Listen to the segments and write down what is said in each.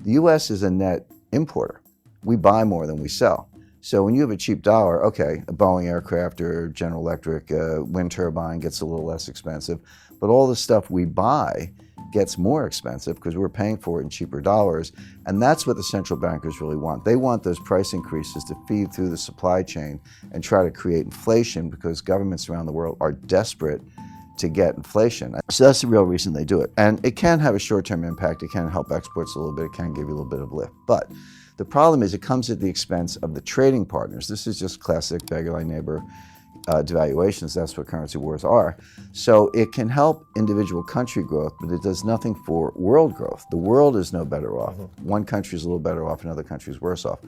The U.S. is a net importer. We buy more than we sell. So when you have a cheap dollar, okay, a Boeing aircraft or General Electric wind turbine gets a little less expensive, but all the stuff we buy gets more expensive because we're paying for it in cheaper dollars, and that's what the central bankers really want. They want those price increases to feed through the supply chain and try to create inflation because governments around the world are desperate to get inflation. So that's the real reason they do it. And it can have a short-term impact. It can help exports a little bit. It can give you a little bit of lift. But the problem is it comes at the expense of the trading partners. This is just classic beggar thy neighbor devaluations. That's what currency wars are. So it can help individual country growth, but it does nothing for world growth. The world is no better off. One country is a little better off, another country is worse off.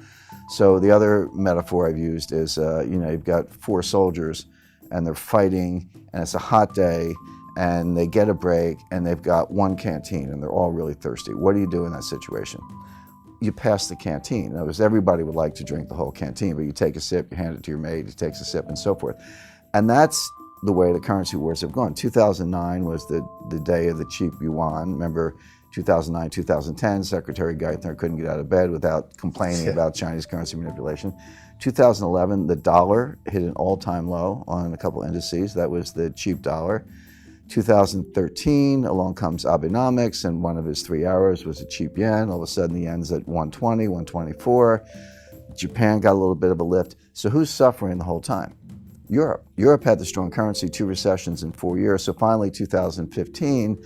So the other metaphor I've used is, you've got 4 soldiers and they're fighting and it's a hot day and they get a break and they've got one canteen and they're all really thirsty. What do you do in that situation? You pass the canteen. In other words, everybody would like to drink the whole canteen, but you take a sip, you hand it to your mate, he takes a sip, and so forth. And that's the way the currency wars have gone. 2009 was the day of the cheap yuan. Remember, 2009, 2010, Secretary Geithner couldn't get out of bed without complaining about Chinese currency manipulation. 2011, the dollar hit an all-time low on a couple indices. That was the cheap dollar. 2013, along comes Abenomics, and one of his 3 hours was a cheap yen. All of a sudden, the yen's at 120, 124. Japan got a little bit of a lift. So who's suffering the whole time? Europe. Europe had the strong currency, 2 recessions in 4 years. So finally, 2015,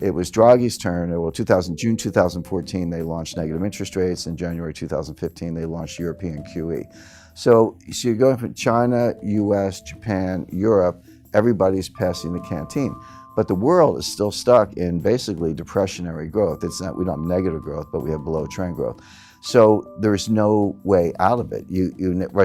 it was Draghi's turn. Well, June 2014, they launched negative interest rates. In January 2015, they launched European QE. So you're going from China, US, Japan, Europe. Everybody's passing the canteen. But the world is still stuck in basically depressionary growth. It's not, we don't have negative growth, but we have below trend growth. So there's no way out of it.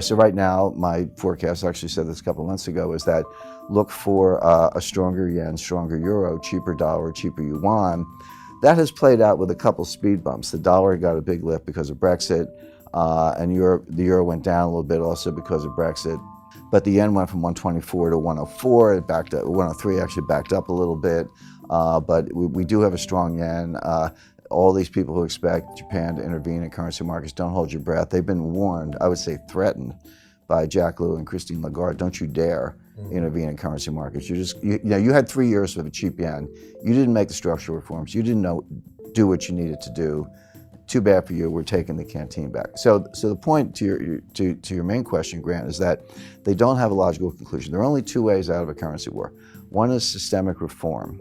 So right now, my forecast, I actually said this a couple of months ago, is that look for a stronger yen, stronger euro, cheaper dollar, cheaper yuan. That has played out with a couple speed bumps. The dollar got a big lift because of Brexit, and the euro went down a little bit also because of Brexit. But the yen went from 124 to 104. It backed up. 103 actually backed up a little bit. But we do have a strong yen. All these people who expect Japan to intervene in currency markets, don't hold your breath. They've been warned, I would say threatened, by Jack Lew and Christine Lagarde. Don't you dare intervene in currency markets. You had 3 years with a cheap yen. You didn't make the structural reforms. You didn't do what you needed to do. Too bad for you. We're taking the canteen back. So the point to your main question, Grant, is that they don't have a logical conclusion. There are only 2 ways out of a currency war. One is systemic reform,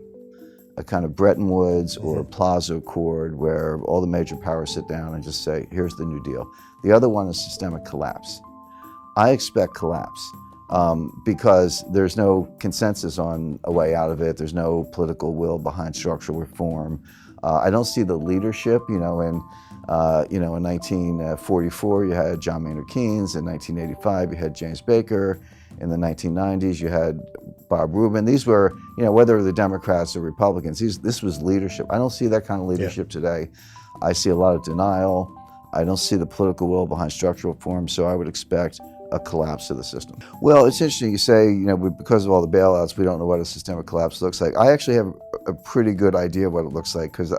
a kind of Bretton Woods or Plaza Accord where all the major powers sit down and just say, here's the New Deal. The other one is systemic collapse. I expect collapse because there's no consensus on a way out of it. There's no political will behind structural reform. I don't see the leadership. In 1944 you had John Maynard Keynes. In 1985 you had James Baker. In the 1990s you had Bob Rubin. These were, whether the Democrats or Republicans, this was leadership. I don't see that kind of leadership today. I see a lot of denial. I don't see the political will behind structural reform, so I would expect a collapse of the system. Well, it's interesting you say, because of all the bailouts, we don't know what a systemic collapse looks like. I actually have a pretty good idea of what it looks like, because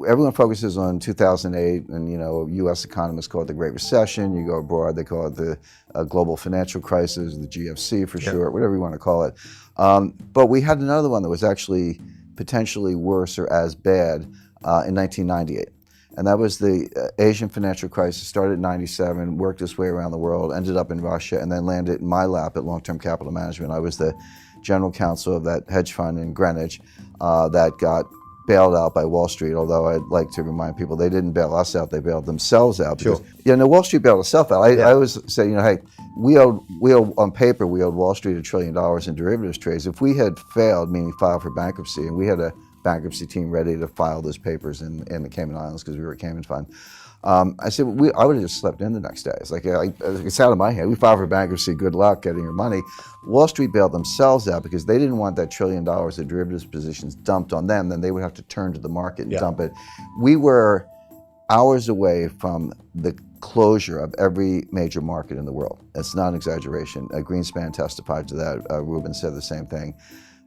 everyone focuses on 2008, and U.S. economists call it the Great Recession. You go abroad, they call it the global financial crisis, the GFC for short, whatever you want to call it. But we had another one that was actually potentially worse or as bad in 1998. And that was the Asian financial crisis. Started in 97, worked its way around the world, ended up in Russia, and then landed in my lap at Long-Term Capital Management. I was the general counsel of that hedge fund in Greenwich that got bailed out by Wall Street, although I'd like to remind people they didn't bail us out, they bailed themselves out. Because, Wall Street bailed itself out. I always say, hey, we owed, on paper, we owed Wall Street $1 trillion in derivatives trades. If we had failed, meaning filed for bankruptcy, and we had a bankruptcy team ready to file those papers in the Cayman Islands because we were a Cayman fund. I said, I would have just slept in the next day. It's like, it's out of my head. We filed for bankruptcy, good luck getting your money. Wall Street bailed themselves out because they didn't want that $1 trillion of derivatives positions dumped on them. Then they would have to turn to the market and dump it. We were hours away from the closure of every major market in the world. It's not an exaggeration. Greenspan testified to that. Rubin said the same thing.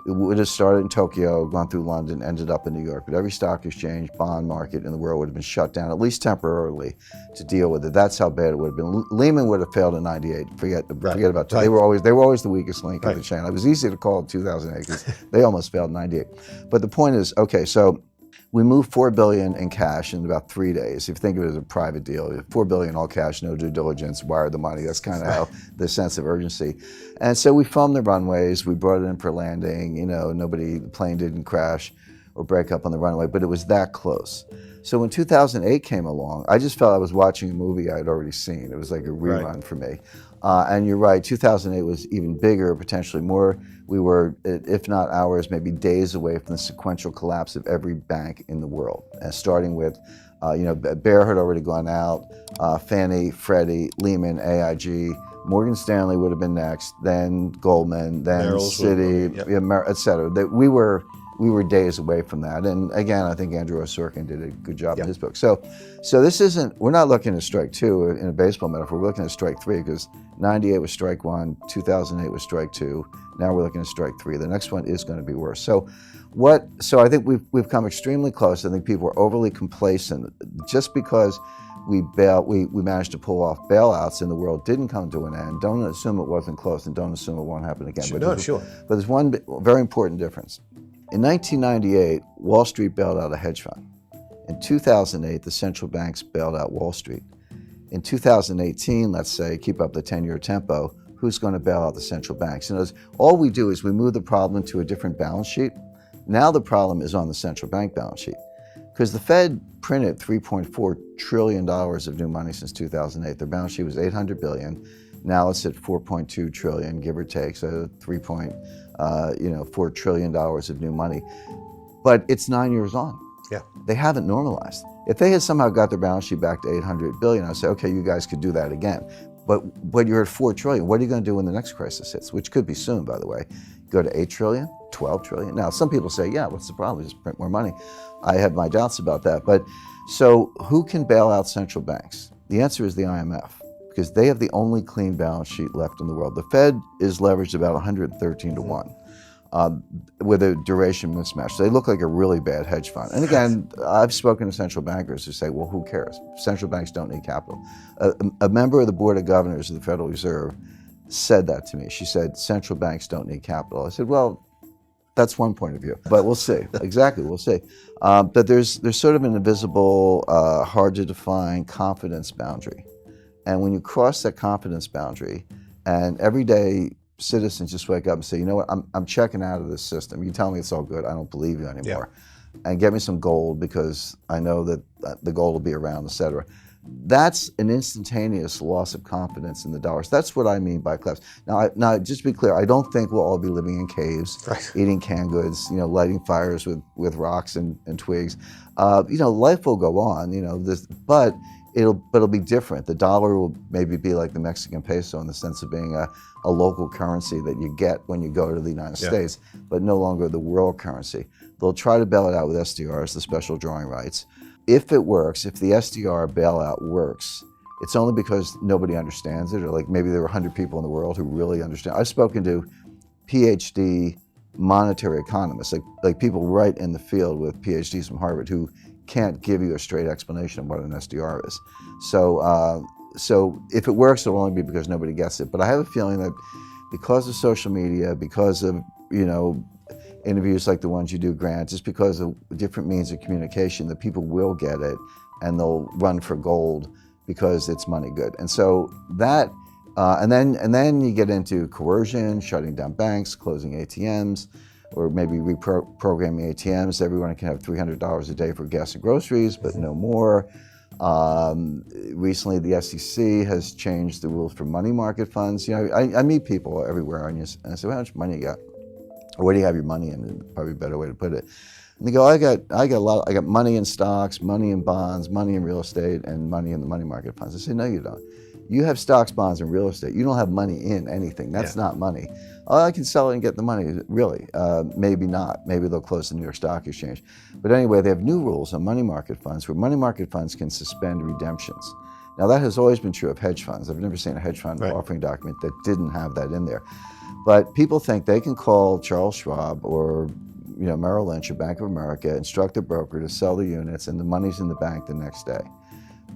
It would have started in Tokyo, gone through London, ended up in New York. But every stock exchange, bond market in the world would have been shut down, at least temporarily, to deal with it. That's how bad it would have been. Lehman would have failed in '98. Forget about it. They were always the weakest link in the chain. It was easy to call in 2008 because they almost failed in '98. But the point is, okay, so we moved $4 billion in cash in about 3 days. If you think of it as a private deal, $4 billion all cash, no due diligence, wired the money. That's kind of how the sense of urgency. And so we filmed the runways. We brought it in for landing. The plane didn't crash or break up on the runway, but it was that close. So when 2008 came along, I just felt I was watching a movie I had already seen. It was like a rerun for me. And you're right, 2008 was even bigger, potentially more. We were, if not hours, maybe days away from the sequential collapse of every bank in the world. Starting with, Bear had already gone out, Fannie, Freddie, Lehman, AIG, Morgan Stanley would have been next, then Goldman, then Citi, et cetera. We were days away from that. And again, I think Andrew Sorkin did a good job in his book. So this isn't, we're not looking at strike two in a baseball metaphor, we're looking at strike three because 98 was strike one, 2008 was strike two, now we're looking at strike three. The next one is going to be worse. So I think we've come extremely close. I think people are overly complacent. Just because we managed to pull off bailouts in the world didn't come to an end. Don't assume it wasn't close and don't assume it won't happen again. Sure. But there's one very important difference. In 1998, Wall Street bailed out a hedge fund. In 2008, the central banks bailed out Wall Street. In 2018, let's say, keep up the 10-year tempo, who's going to bail out the central banks? All we do is we move the problem to a different balance sheet. Now the problem is on the central bank balance sheet. Because the Fed printed $3.4 trillion of new money since 2008. Their balance sheet was $800 billion. Now it's at $4.2 trillion, give or take, so $4 trillion of new money. But it's 9 years on. Yeah. They haven't normalized. If they had somehow got their balance sheet back to $800 billion, I'd say, okay, you guys could do that again. But you're at $4 trillion. What are you going to do when the next crisis hits, which could be soon, by the way? Go to $8 trillion, $12 trillion? Now, some people say, yeah, what's the problem? Just print more money. I have my doubts about that. But so who can bail out central banks? The answer is the IMF, because they have the only clean balance sheet left in the world. The Fed is leveraged about 113 to 1 with a duration mismatch. They look like a really bad hedge fund. And again, I've spoken to central bankers who say, well, who cares? Central banks don't need capital. A member of the Board of Governors of the Federal Reserve said that to me. She said, central banks don't need capital. I said, well, that's one point of view, but we'll see. Exactly, we'll see. But there's sort of an invisible, hard to define confidence boundary. And when you cross that confidence boundary, and every day citizens just wake up and say, you know what, I'm checking out of this system. You tell me it's all good, I don't believe you anymore. And get me some gold because I know that the gold will be around, et cetera. That's an instantaneous loss of confidence in the dollars. That's what I mean by collapse. Now, just to be clear, I don't think we'll all be living in caves, eating canned goods, lighting fires with rocks and twigs. Life will go on, but it'll be different. The dollar will maybe be like the Mexican peso in the sense of being a local currency that you get when you go to the United States, but no longer the world currency. They'll try to bail it out with SDRs, the special drawing rights. If it works, if the SDR bailout works, it's only because nobody understands it, or like maybe there were 100 people in the world who really understand. I've spoken to PhD monetary economists, like people right in the field with PhDs from Harvard who can't give you a straight explanation of what an SDR is. So if it works, it'll only be because nobody gets it. But I have a feeling that because of social media, because of, interviews like the ones you do, Grant, just because of different means of communication, that people will get it and they'll run for gold because it's money good. And so that, and then you get into coercion, shutting down banks, closing ATMs, or maybe reprogramming ATMs. Everyone can have $300 a day for gas and groceries, but no more. Recently, the SEC has changed the rules for money market funds. I meet people everywhere, and I say, well, how much money you got? Or where do you have your money in? Probably a better way to put it. And they go, I got money in stocks, money in bonds, money in real estate, and money in the money market funds. I say, no, you don't. You have stocks, bonds, and real estate. You don't have money in anything. That's not money. Oh, I can sell it and get the money. Really? Maybe not. Maybe they'll close the New York Stock Exchange. But anyway, they have new rules on money market funds where money market funds can suspend redemptions. Now that has always been true of hedge funds. I've never seen a hedge fund Right. offering document that didn't have that in there. But people think they can call Charles Schwab or Merrill Lynch or Bank of America, instruct the broker to sell the units, and the money's in the bank the next day.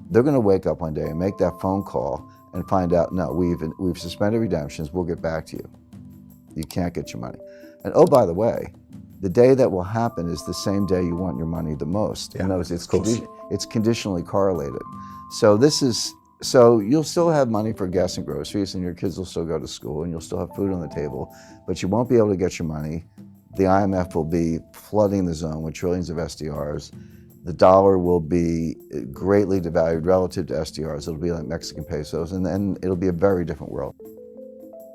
They're going to wake up one day and make that phone call and find out, no, we've suspended redemptions, we'll get back to you. You can't get your money. And oh, by the way, the day that will happen is the same day you want your money the most. Yeah, In other words, course. it's conditionally correlated. So you'll still have money for gas and groceries, and your kids will still go to school, and you'll still have food on the table, but you won't be able to get your money. The IMF will be flooding the zone with trillions of SDRs. The dollar will be greatly devalued relative to SDRs. It'll be like Mexican pesos, and then it'll be a very different world.